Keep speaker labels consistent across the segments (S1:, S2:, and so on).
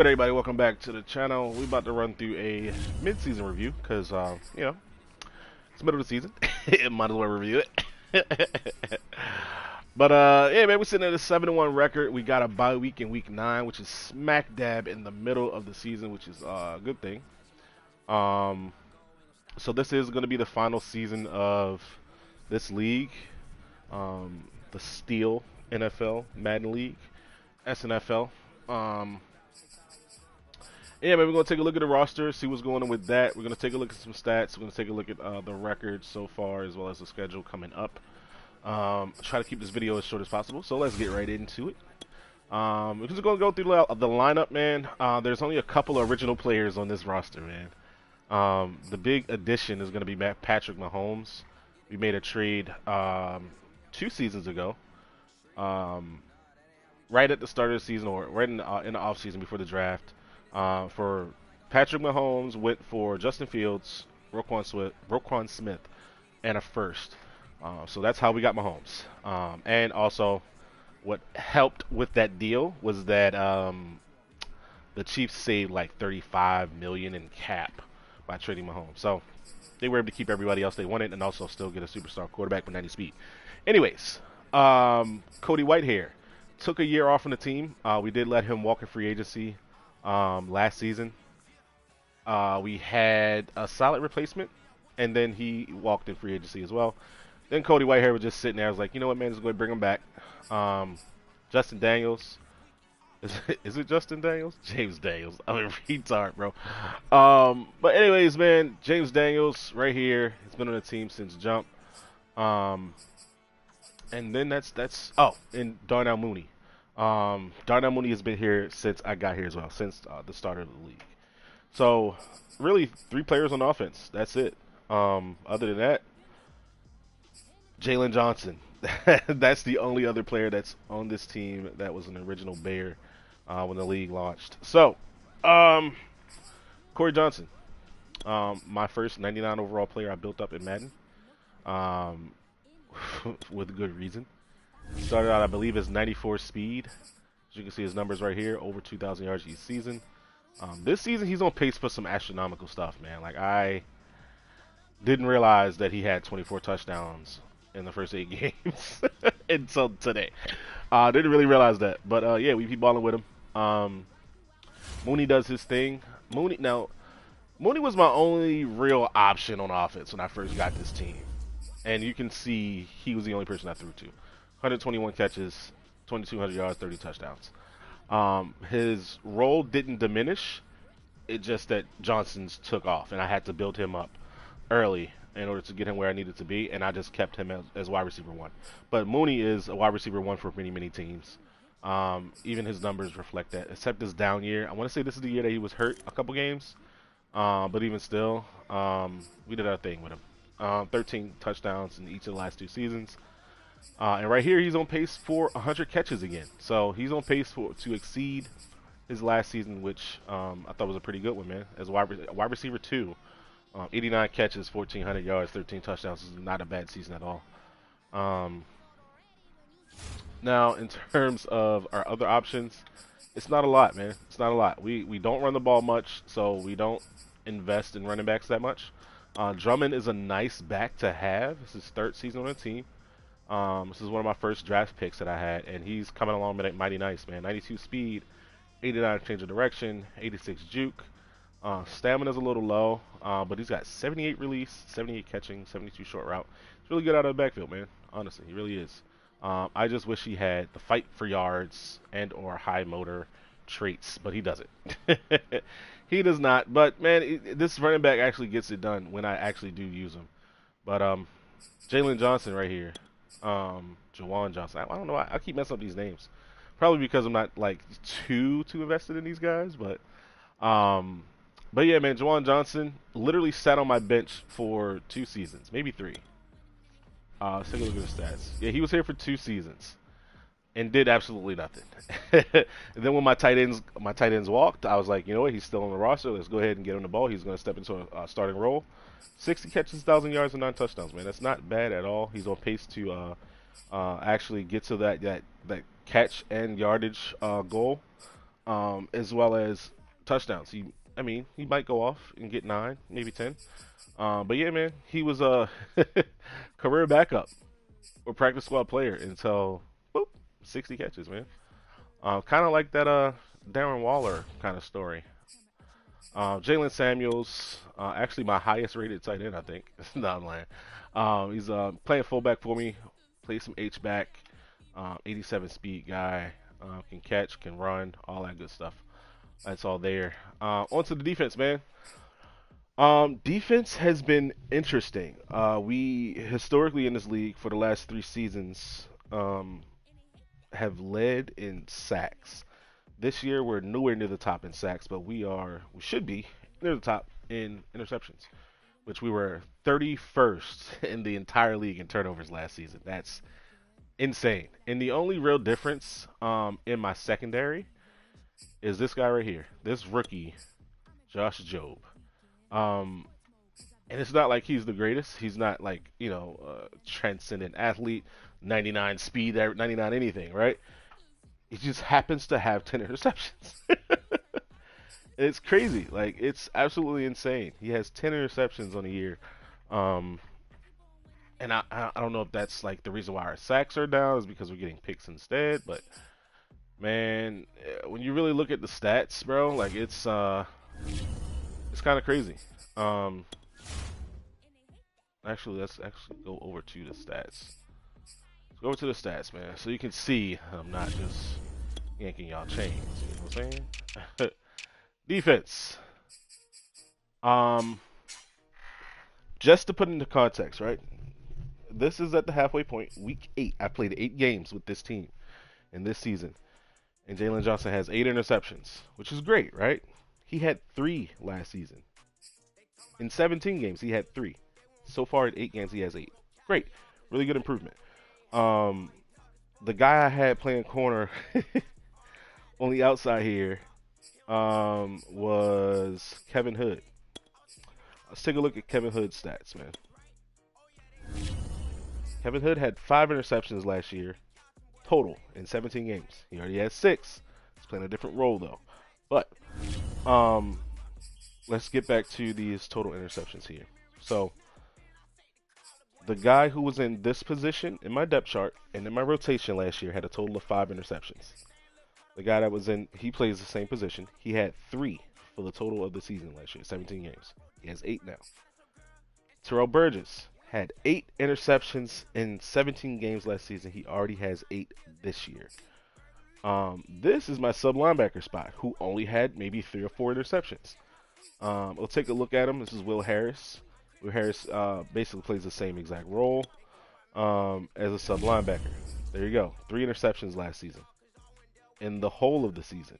S1: Good, everybody, welcome back to the channel. We're about to run through a mid-season review because, it's middle of the season. Might as well review it. But yeah, man, we're sitting at a 7-1 record. We got a bye week in week 9, which is smack dab in the middle of the season, which is a good thing. Um, so this is going to be the final season of this league, the Steel NFL Madden League, SNFL. Yeah, man, we're going to take a look at the roster, see what's going on with that. We're going to take a look at some stats. We're going to take a look at the records so far, as well as the schedule coming up. Try to keep this video as short as possible, so let's get right into it. We're just going to go through the lineup, man. There's only a couple of original players on this roster, man. The big addition is going to be Patrick Mahomes. We made a trade 2 seasons ago, right at the start of the season, or right in the offseason before the draft. For Patrick Mahomes, went for Justin Fields, Roquan Smith, and a first. So that's how we got Mahomes. And also, what helped with that deal was that the Chiefs saved like $35 million in cap by trading Mahomes. So they were able to keep everybody else they wanted, and also still get a superstar quarterback with 90 speed. Anyways, Cody Whitehair took a year off from the team. We did let him walk in free agency. Last season, we had a solid replacement, and then he walked in free agency as well. Then Cody Whitehair was just sitting there. I was like, you know what, man, just go ahead and bring him back. Justin Daniels. Is it Justin Daniels? James Daniels. I'm a retard, bro. But anyways, man, James Daniels right here. He's been on the team since jump. And then and Darnell Mooney. Darnell Mooney has been here since I got here as well, since the start of the league. So, really, 3 players on offense. That's it. Other than that, Jalen Johnson. That's the only other player that's on this team that was an original Bear when the league launched. So, Corey Johnson, my first 99 overall player I built up in Madden, with good reason. Started out, I believe, as 94 speed. As you can see his numbers right here, over 2,000 yards each season. This season, he's on pace for some astronomical stuff, man. Like, I didn't realize that he had 24 touchdowns in the first 8 games until today. Didn't really realize that. But, yeah, we keep balling with him. Mooney does his thing. Mooney was my only real option on offense when I first got this team. And you can see he was the only person I threw to. 121 catches, 2,200 yards, 30 touchdowns. His role didn't diminish. It just that Johnson's took off, and I had to build him up early in order to get him where I needed to be, and I just kept him as wide receiver 1. But Mooney is a wide receiver 1 for many, many teams. Even his numbers reflect that, except this down year. I want to say this is the year that he was hurt a couple games, but even still, we did our thing with him. 13 touchdowns in each of the last 2 seasons. And right here, he's on pace for 100 catches again. So he's on pace to exceed his last season, which I thought was a pretty good one, man. As a wide receiver 2, 89 catches, 1,400 yards, 13 touchdowns is not a bad season at all. Now, in terms of our other options, it's not a lot, man. It's not a lot. We don't run the ball much, so we don't invest in running backs that much. Drummond is a nice back to have. This is his 3rd season on the team. This is one of my first draft picks that I had, and he's coming along mighty nice, man. 92 speed, 89 change of direction, 86 juke. Stamina's a little low, but he's got 78 release, 78 catching, 72 short route. He's really good out of the backfield, man. Honestly, he really is. I just wish he had the fight for yards and or high motor traits, but he doesn't. He does not. But, man, this running back actually gets it done when I actually do use him. But Jalen Johnson right here. Jawan Johnson. I don't know why I keep messing up these names. Probably because I'm not like too invested in these guys, but yeah, man, Jawan Johnson literally sat on my bench for 2 seasons, maybe 3. Let's take a look at his stats. Yeah, he was here for 2 seasons and did absolutely nothing. And then when my tight ends walked, I was like, you know what? He's still on the roster. Let's go ahead and get him the ball. He's going to step into a starting role. 60 catches, 1,000 yards, and 9 touchdowns, man. That's not bad at all. He's on pace to actually get to that catch and yardage goal. as well as touchdowns. I mean, he might go off and get 9, maybe 10. But yeah, man, he was a career backup or practice squad player until boop, 60 catches, man. Kind of like that Darren Waller kind of story. Jalen Samuels, actually my highest rated tight end, I think. No, I'm lying. He's playing fullback for me. Plays some H back. 87 speed guy. Can catch, can run, all that good stuff. That's all there. On to the defense, man. Defense has been interesting. We historically in this league for the last 3 seasons have led in sacks. This year we're nowhere near the top in sacks, but we should be near the top in interceptions, which we were 31st in the entire league in turnovers last season. That's insane. And the only real difference in my secondary is this guy right here, this rookie, Josh Jobe. Um, and it's not like he's the greatest. He's not like transcendent athlete, 99 speed, 99 anything, right? He just happens to have 10 interceptions. It's crazy. Like, it's absolutely insane. He has 10 interceptions on a year. Um, and I don't know if that's like the reason why our sacks are down is because we're getting picks instead. But man, when you really look at the stats, bro, like it's kind of crazy. Um, let's actually go over to the stats. Let's go over to the stats, man, so you can see I'm not just yanking y'all chains. You know what I'm saying? Defense. Just to put into context, right? This is at the halfway point, week 8. I played 8 games with this team in this season, and Jalen Johnson has 8 interceptions, which is great, right? He had 3 last season. In 17 games, he had 3. So far in 8 games, he has 8. Great, really good improvement. The guy I had playing corner on the outside here was Kevin Hood. Let's take a look at Kevin Hood's stats, man. Kevin Hood had 5 interceptions last year, total, in 17 games. He already has 6. He's playing a different role, though. But, let's get back to these total interceptions here. So, the guy who was in this position in my depth chart and in my rotation last year had a total of 5 interceptions. The guy that was he plays the same position. He had 3 for the total of the season last year, 17 games. He has 8 now. Terrell Burgess had 8 interceptions in 17 games last season. He already has 8 this year. This is my sub linebacker spot, who only had maybe 3 or 4 interceptions. We'll take a look at him. This is Will Harris. Will Harris basically plays the same exact role as a sub linebacker. There you go. 3 interceptions last season. In the whole of the season.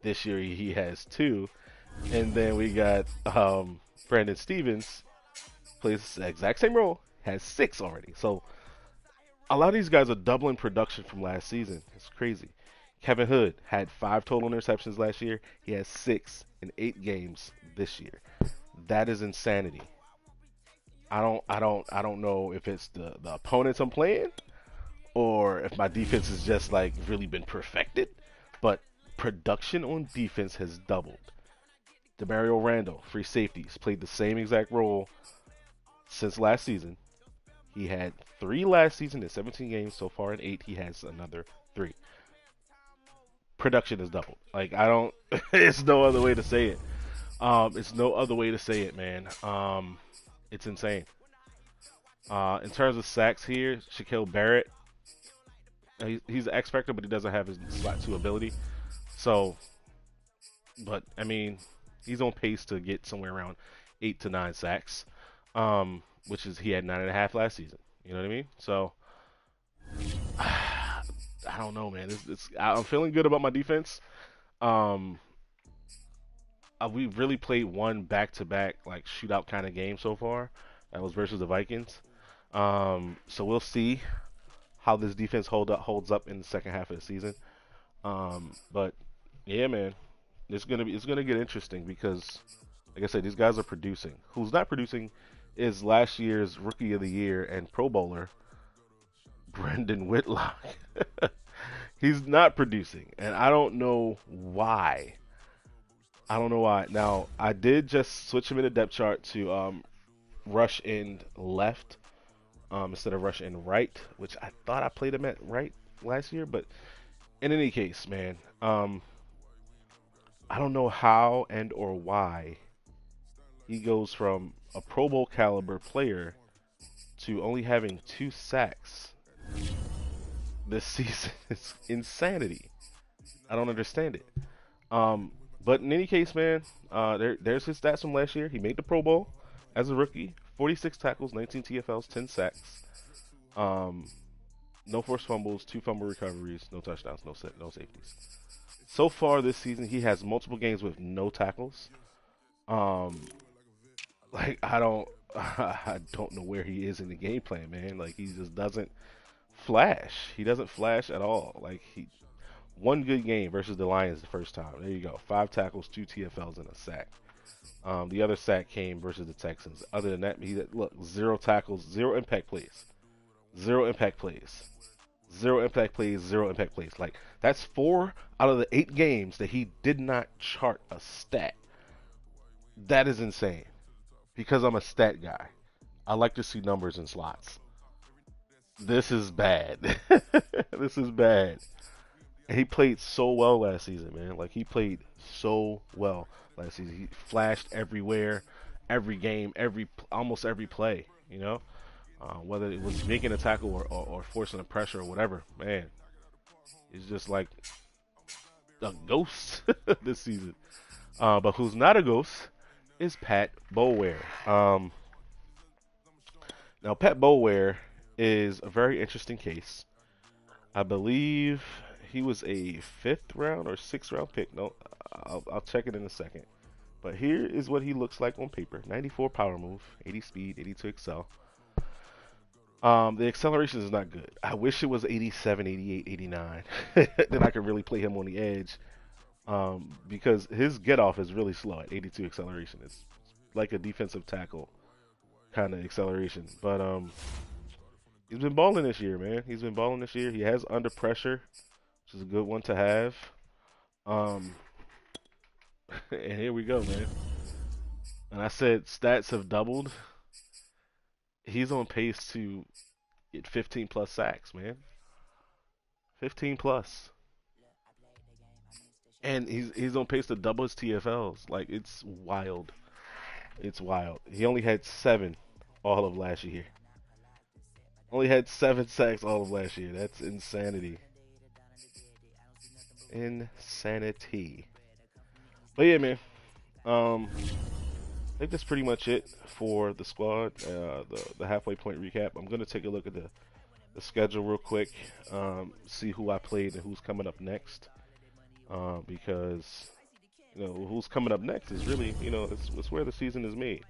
S1: This year he has 2. And then we got Brandon Stevens, plays the exact same role, has 6 already. So a lot of these guys are doubling production from last season. It's crazy. Kevin Hood had 5 total interceptions last year. He has 6 in 8 games this year. That is insanity. I don't know if it's the opponents I'm playing or if my defense has just like really been perfected, but production on defense has doubled. Demario Randall, free safeties, played the same exact role since last season. He had 3 last season in 17 games. So far in 8, he has another 3. Production has doubled. Like, I don't, it's no other way to say it. It's no other way to say it, man. It's insane. In terms of sacks here, Shaquille Barrett, he's an X Factor, but he doesn't have his slot 2 ability. So, but, I mean, he's on pace to get somewhere around 8 to 9 sacks, which is, he had 9.5 last season. You know what I mean? So, I don't know, man. I'm feeling good about my defense. We really played one back-to-back, like, shootout kind of game so far. That was versus the Vikings. So we'll see how this defense holds up in the second half of the season. But yeah, man, it's gonna get interesting because, like I said, these guys are producing. Who's not producing is last year's Rookie of the Year and Pro Bowler, Brendan Whitlock. He's not producing, and I don't know why. I don't know why. Now, I did just switch him in the depth chart to rush end left instead of rush end right, which I thought I played him at right last year. But in any case, man, I don't know how and or why he goes from a Pro Bowl caliber player to only having 2 sacks this season. It's insanity. I don't understand it. Um, but in any case, man, there's his stats from last year. He made the Pro Bowl as a rookie, 46 tackles, 19 TFLs, 10 sacks, um, no forced fumbles, 2 fumble recoveries, no touchdowns, no safeties. So far this season, he has multiple games with no tackles. Um, like I don't, I don't know where he is in the game plan, man. Like he just doesn't flash. He doesn't flash at all. Like he one good game versus the Lions the first time. There you go. 5 tackles, 2 TFLs, and a sack. The other sack came versus the Texans. Other than that, he look 0 tackles, 0 impact plays, 0 impact plays, 0 impact plays, 0 impact plays. Like that's 4 out of the 8 games that he did not chart a stat. That is insane. Because I'm a stat guy, I like to see numbers in slots. This is bad. This is bad. And he played so well last season, man. Like he played so well last season. He flashed everywhere, every game, almost every play. You know, whether it was making a tackle or forcing a pressure or whatever. Man, he's just like a ghost this season. But who's not a ghost is Pat Boware. Now Pat Boware is a very interesting case. I believe he was a 5th round or 6th round pick. No, I'll check it in a second. But here is what he looks like on paper: 94 power move, 80 speed, 82 excel. The acceleration is not good. I wish it was 87, 88, 89. Then I could really play him on the edge. Because his get off is really slow at 82 acceleration. It's like a defensive tackle kind of acceleration. But he's been balling this year, man. He's been balling this year. He has under pressure, which is a good one to have. Um, and here we go, man. And I said stats have doubled. He's on pace to get 15 plus sacks, man. 15 plus. And he's on pace to double his TFLs. Like it's wild. It's wild. He only had 7 all of last year. Only had 7 sacks all of last year. That's insanity. Insanity. But yeah, man. I think that's pretty much it for the squad. The halfway point recap. I'm gonna take a look at the schedule real quick. See who I played and who's coming up next. Because who's coming up next is really it's where the season is made.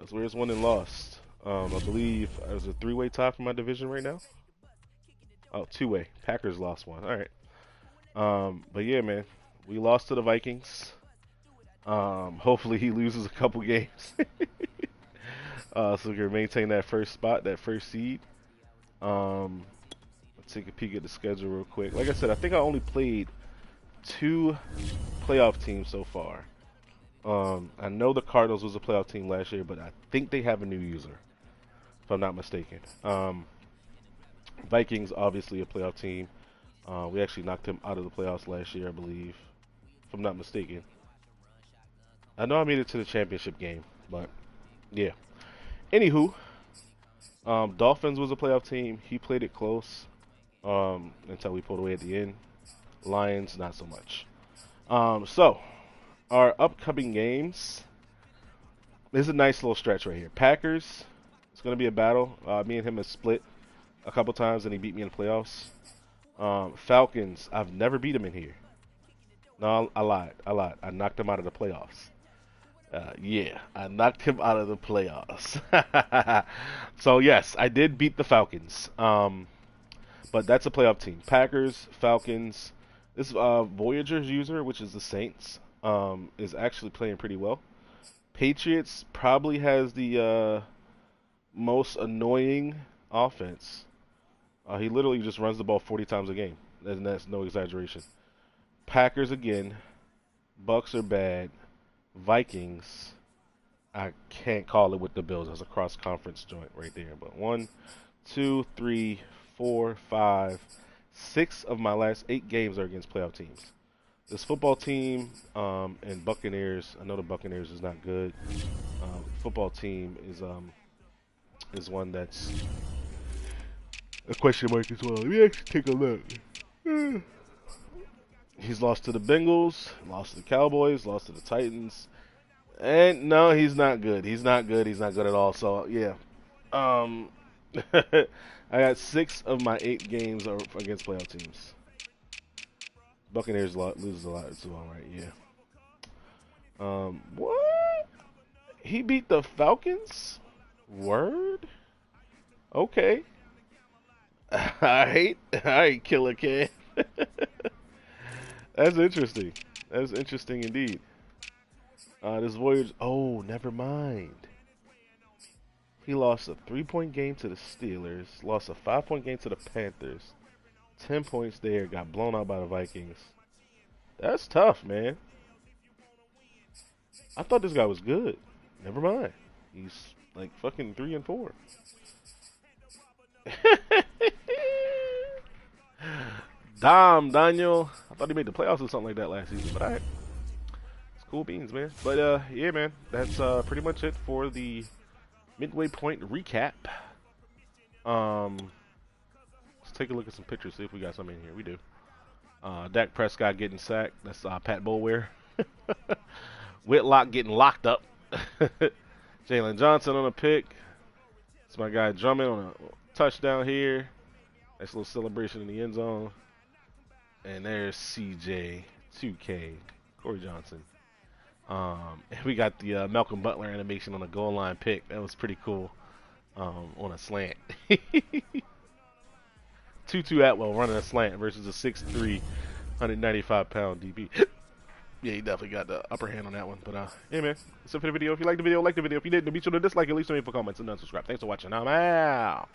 S1: It's where it's won and lost. I believe there's a 3-way tie for my division right now. Oh, 2-way. Packers lost one. All right. But yeah, man, we lost to the Vikings. Hopefully he loses a couple games, so we can maintain that first spot, that first seed. Let's take a peek at the schedule real quick. Like I said, I think I only played 2 playoff teams so far. I know the Cardinals was a playoff team last year, but I think they have a new user, if I'm not mistaken. Vikings, obviously a playoff team. We actually knocked them out of the playoffs last year, I believe, if I'm not mistaken. I know I made it to the championship game, but yeah. Anywho, Dolphins was a playoff team. He played it close until we pulled away at the end. Lions, not so much. So, our upcoming games. This is a nice little stretch right here. Packers, it's going to be a battle. Me and him have split a couple times, and he beat me in the playoffs. Falcons, I've never beat him in here. No, I lied. I knocked him out of the playoffs. Yeah, I knocked him out of the playoffs. So, yes, I did beat the Falcons. But that's a playoff team. Packers, Falcons. This Voyager's user, which is the Saints, is actually playing pretty well. Patriots probably has the most annoying offense. He literally just runs the ball 40 times a game. That's no exaggeration. Packers again. Bucks are bad. Vikings. I can't call it with the Bills. That's a cross conference joint right there. But 1, 2, 3, 4, 5, 6 of my last 8 games are against playoff teams. This football team and Buccaneers. I know the Buccaneers is not good. Football team is one that's a question mark as well. Let me actually take a look. He's lost to the Bengals, lost to the Cowboys, lost to the Titans, and no, he's not good. He's not good. He's not good at all. So yeah, I got 6 of my 8 games are against playoff teams. Buccaneers loses a lot too. All right, yeah. What? He beat the Falcons? Word? Okay. All right, Killer Kid. That's interesting. That's interesting indeed. This Voyage. Oh, never mind. He lost a 3-point game to the Steelers. Lost a 5-point game to the Panthers. 10 points there. Got blown out by the Vikings. That's tough, man. I thought this guy was good. Never mind. He's like fucking 3-4. Daniel. I thought he made the playoffs or something like that last season, but alright. It's cool beans, man. But yeah, man. That's pretty much it for the midway point recap. Let's take a look at some pictures, see if we got something in here. We do. Dak Prescott getting sacked. That's Pat Bowler. Whitlock getting locked up. Jalen Johnson on a pick. It's my guy Drummond on a touchdown here. Nice little celebration in the end zone. And there's CJ, 2K, Corey Johnson. And we got the Malcolm Butler animation on a goal line pick. That was pretty cool on a slant. Tutu Atwell running a slant versus a 6'3", 195-pound DB. Yeah, he definitely got the upper hand on that one. But yeah, man. That's it for the video. If you liked the video, like the video. If you didn't, be sure to dislike it. Leave some info comments and unsubscribe. Thanks for watching. I'm out.